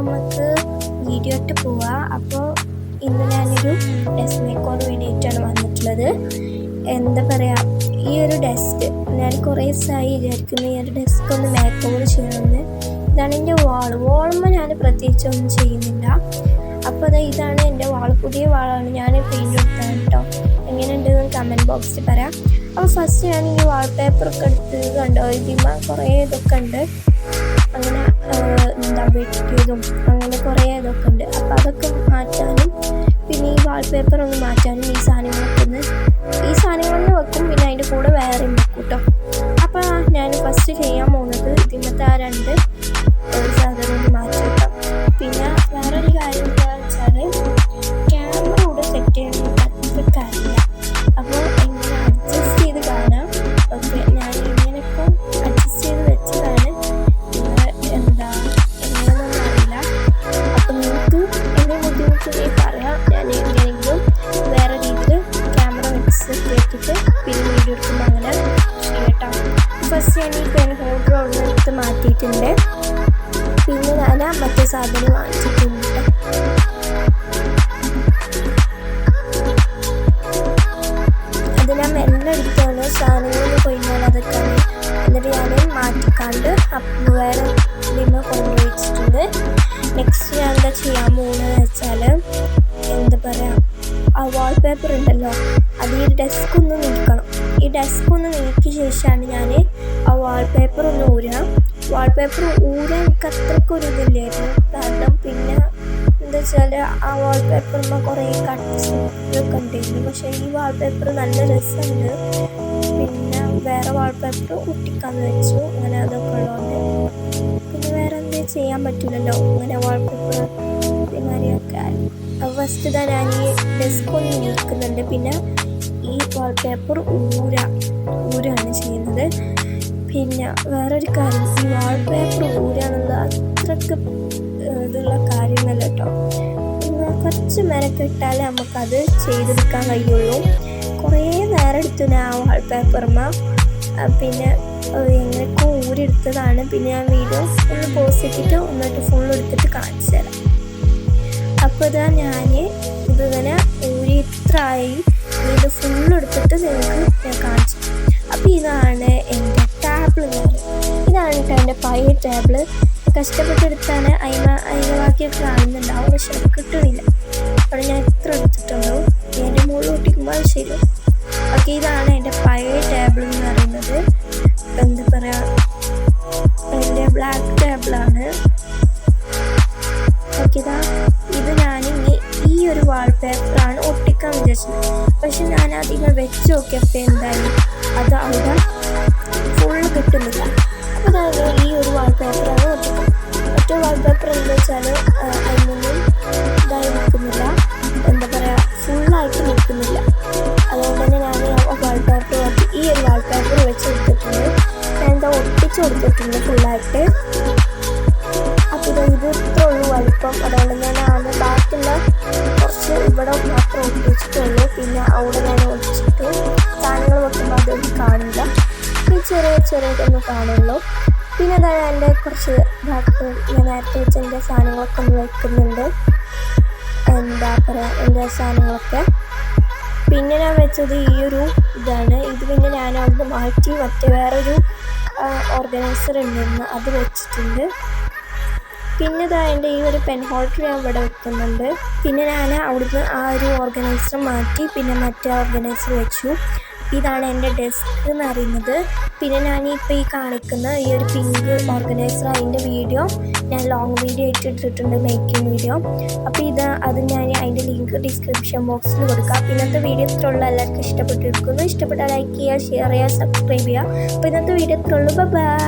നമുക്ക് വീഡിയോ ഇട്ട് പോവാം. അപ്പോൾ ഇന്ന് ഞാനൊരു ഡെസ്ക് മേക്ക് ഓവർ വീഡിയോ ആയിട്ടാണ് വന്നിട്ടുള്ളത്. എന്താ പറയുക, ഈ ഒരു ഡെസ്ക് ഞാൻ കുറേ ദിവസമായി വിചാരിക്കുന്നു ഈ ഒരു ഡെസ്ക് ഒന്ന് മേക്ക് ഓവർ ചെയ്യണമെന്ന്. ഇതാണ് എൻ്റെ വാളുമ്പോൾ ഞാൻ പ്രത്യേകിച്ച് ഒന്നും ചെയ്യുന്നില്ല. അപ്പോൾ ഇതാണ് എൻ്റെ വാൾ. പുതിയ വാളാണ്, ഞാൻ പെയിൻറ്റ് കൊടുത്താണ് കേട്ടോ. എങ്ങനെയുണ്ടെന്ന് കമൻറ്റ് ബോക്സിൽ പറയാം. അപ്പോൾ ഫസ്റ്റ് ഞാൻ ഈ വാൾ പേപ്പറൊക്കെ എടുത്ത് കണ്ടോ, ഇതിന്മേ കുറേ ഇതൊക്കെ ഉണ്ട്, അങ്ങനെ എന്താ വെട്ടിയതും അങ്ങനെ കുറേ ഇതൊക്കെ ഉണ്ട്. അപ്പോൾ അതൊക്കെ മാറ്റാനും പിന്നെ ഈ വാൾ പേപ്പർ ഒന്ന് മാറ്റാനും ഈ സാധനങ്ങളൊന്നും വെക്കും. പിന്നെ അതിൻ്റെ കൂടെ വേറെയും വെക്കും കേട്ടോ. അപ്പോൾ ഞാൻ ഫസ്റ്റ് ചെയ്യാൻ പോകുന്നത് ഇതിമത്തെ ആ രണ്ട് സാധനം ഒന്ന് മാറ്റി വെക്കാം. പിന്നെ വേറൊരു കാര്യം എന്താണെന്ന് വെച്ചാൽ ക്യാമറ കൂടെ സെറ്റ് ചെയ്യണമെന്ന് അതൊക്കെ അറിയില്ല. അപ്പോൾ എങ്ങനെ അഡ്ജസ്റ്റ് ചെയ്ത് കാണാം. ഓക്കെ, ഞാൻ ഇങ്ങനെയൊക്കെ അഡ്ജസ്റ്റ് ചെയ്ത് വെച്ചതാണ്. എന്താ എങ്ങനെയൊന്നും അറിയില്ല. അപ്പം നിങ്ങൾക്ക് എൻ്റെ ബുദ്ധിമുട്ട് പറയാം. ഞാൻ എങ്ങനെയെങ്കിലും വേറെ രീതിയിൽ ക്യാമറ വെച്ചിട്ട് പിന്നെ വീഡിയോ എടുക്കുമ്പോൾ അങ്ങനെ ചെയ്യട്ടോ. ഫസ്റ്റ് ഞാൻ ഈ പെൻ ഹോൾഡർ ഒന്ന് എടുത്ത് മാറ്റിയിട്ടുണ്ട്. പിന്നെ ഞാൻ മറ്റേ സാധനം വാങ്ങിച്ചിട്ടുണ്ട്. അത് ഞാൻ മെല്ലെ എടുത്താണ്, സാധനങ്ങളിൽ കഴിഞ്ഞാൽ അതൊക്കെ. എന്നിട്ട് ഞാൻ മാറ്റിക്കാണ്ട് വേറെ ഇതിന് കൊണ്ടുപോയിച്ചിട്ടുണ്ട്. നെക്സ്റ്റ് ഞാൻ എന്താ ചെയ്യാൻ പോകുന്നതെന്ന് വെച്ചാൽ എന്താ പറയുക, ആ വാൾ പേപ്പർ ഉണ്ടല്ലോ, അത് ഈ ഡെസ്ക് ഒന്ന് നീക്കണം. ഈ ഡെസ്ക് ഒന്ന് നീക്കിയ ശേഷമാണ് ഞാൻ ആ വാൾ പേപ്പർ ഒന്ന് ഊരാം. വാൾ പേപ്പർ ഊരാൻ എനിക്ക് അത്രയ്ക്കൊരു ഇതില്ലായിരുന്നു. കാരണം പിന്നെ എന്താ വെച്ചാൽ ആ വാൾ പേപ്പറിന്മേൽ കുറേ കട്ട്സ് ഇതൊക്കെ ഉണ്ടായിരുന്നു. പക്ഷേ ഈ വാൾ പേപ്പർ നല്ല രസമുണ്ട്. പിന്നെ വേറെ വാൾ പേപ്പർ ഒട്ടിക്കാന്ന് വെച്ചു. അങ്ങനെ അതൊക്കെ ഉള്ളതുകൊണ്ട് പിന്നെ വേറെ എന്തെങ്കിലും ചെയ്യാൻ പറ്റില്ലല്ലോ ഇങ്ങനെ വാൾ പേപ്പർ ഇതേമാതിരിയൊക്കെ. ഫസ്റ്റ് തന്നെ ഞാൻ ഈ ഡെസ്ക് ഒന്ന് നീക്കുന്നുണ്ട്. പിന്നെ ഈ വാൾ പേപ്പർ ഊരാണ് ചെയ്യുന്നത്. പിന്നെ വേറൊരു കാര്യം, ഈ വാൾ പേപ്പർ ഊരാന്നുള്ള അത്രയ്ക്ക് ഇതുള്ള കാര്യമല്ല കേട്ടോ. പിന്നെ കുറച്ച് മെനക്കെട്ടാലേ നമുക്കത് ചെയ്തെടുക്കാൻ കഴിയുള്ളൂ. കുറേ നേരം എടുത്തു ഞാൻ ആ വാൾ പേപ്പർമ. പിന്നെ എങ്ങനെയൊക്കെ ഊരെടുത്തതാണ്. പിന്നെ ഞാൻ വീഡിയോ ഒന്ന് പോസ്റ്റ് ചെയ്തിട്ട് ഒന്നിട്ട് ഫുൾ എടുത്തിട്ട് കാണിച്ചു തരാം. അപ്പോൾ ഇതാ ഞാൻ ഇതിങ്ങനെ ഊരി ഇത്രയായി ഇത് ഫുള്ളെടുത്തിട്ട് നിങ്ങൾക്ക് ഞാൻ കാണിച്ചു. അപ്പോൾ ഇതാണ് എൻ്റെ ടേബിൾ എന്ന് പറയുന്നത്. ഇതാണ് കേട്ടോ എൻ്റെ പഴയ ടേബിൾ. കഷ്ടപ്പെട്ടെടുത്താണ് അതിൻ്റെ ബാക്കിയൊക്കെ കാണുന്നുണ്ടാവും, പക്ഷെ അത് കിട്ടണില്ല. അപ്പോൾ ഞാൻ ഇത്ര എടുത്തിട്ടുണ്ടാവും. എൻ്റെ മുകളിൽ ഒട്ടിക്കുമ്പോൾ അത് ശരി. ഓക്കെ, ഇതാണ് എൻ്റെ പഴയ ടേബിൾ എന്ന് പറയുന്നത്. എന്താ പറയുക, എൻ്റെ ബ്ലാക്ക് ടേബിളാണ്. ഓക്കെ, ഇത് ഞാനിനി ഈ ഒരു വാൾ പേപ്പറാണ് ഒട്ടിക്കാൻ വിചാരിച്ചത്. പക്ഷെ ഞാൻ അധികം വെച്ച് നോക്കിയപ്പോൾ എന്തായാലും അത് അവിടെ ഫുള്ള് കിട്ടുന്നില്ല. അപ്പോൾ അതായത് ഈ ഒരു വാൾ പേപ്പറാണ് ഒട്ടിക്കുന്നത്. മറ്റേ വാൾ പേപ്പർ എന്താ വെച്ചാൽ അതിനൊന്നും ഇതായി നിൽക്കുന്നില്ല, എന്താ പറയുക, ഫുള്ളായിട്ട് നിൽക്കുന്നില്ല. അതുകൊണ്ട് തന്നെ ഞാൻ വാൾ പേപ്പർ ഈ ഒരു വാൾ പേപ്പർ വെച്ച് കൊടുത്തിട്ടുണ്ട്. ഞാൻ എന്താ ഒട്ടിച്ച് കൊടുത്തിട്ടുണ്ട് ഫുള്ളായിട്ട്. അപ്പോൾ ഇത് ഇത്ര ഉള്ളൂ വലിപ്പം. അതുകൊണ്ട് ഞാൻ ബാക്കിയുള്ള കുറച്ച് ഇവിടെ മാത്രം ഒട്ടിച്ചിട്ടുള്ളൂ. പിന്നെ അവിടെ ഞാൻ ഒട്ടിച്ചിട്ട് സാധനങ്ങൾ വെക്കുമ്പോൾ അതൊന്നും കാണില്ല, ഈ ചെറിയതൊന്നും കാണുള്ളൂ. പിന്നെ അതായത് എൻ്റെ കുറച്ച് ബാക്കി ഞാൻ നേരത്തെ വെച്ച് എൻ്റെ സാധനങ്ങളൊക്കെ ഒന്ന് വെക്കുന്നുണ്ട്. എന്താ പറയുക, എൻ്റെ സാധനങ്ങളൊക്കെ. പിന്നെ ഞാൻ വെച്ചത് ഈ ഒരു ഇതാണ്. ഇത് പിന്നെ ഞാൻ അവിടുന്ന് മാറ്റി മറ്റേ വേറൊരു ഓർഗനൈസർ ഉണ്ടായിരുന്നു, അത് വെച്ചിട്ടുണ്ട്. പിന്നെ ഇതാ എൻ്റെ ഈ ഒരു പെൻ ഹോൾഡർ ഞാൻ ഇവിടെ വെക്കുന്നുണ്ട്. പിന്നെ ഞാൻ അവിടുന്ന് ആ ഒരു ഓർഗനൈസർ മാറ്റി പിന്നെ മറ്റേ ഓർഗനൈസർ വെച്ചു. ഇതാണ് എൻ്റെ ഡെസ്ക് എന്ന് പറയുന്നത്. പിന്നെ ഞാനിപ്പോൾ ഈ കാണിക്കുന്ന ഈ ഒരു പിങ്ക് ഓർഗനൈസർ, അതിൻ്റെ വീഡിയോ ഞാൻ ലോങ് വീഡിയോ ഇട്ടിട്ടുണ്ട്, മേക്കിംഗ് വീഡിയോ. അപ്പോൾ അത് ഞാൻ അതിൻ്റെ ലിങ്ക് ഡിസ്ക്രിപ്ഷൻ ബോക്സിൽ കൊടുക്കാം. ഇന്നത്തെ വീഡിയോ ഇത്രയുള്ള എല്ലാവർക്കും ഇഷ്ടപ്പെട്ടിരിക്കുന്നു. ഇഷ്ടപ്പെട്ടാൽ ലൈക്ക് ചെയ്യുക, ഷെയർ ചെയ്യുക, സബ്സ്ക്രൈബ് ചെയ്യുക. അപ്പോൾ ഇന്നത്തെ വീഡിയോ ഇത്രയുള്ളൂ. ബൈ.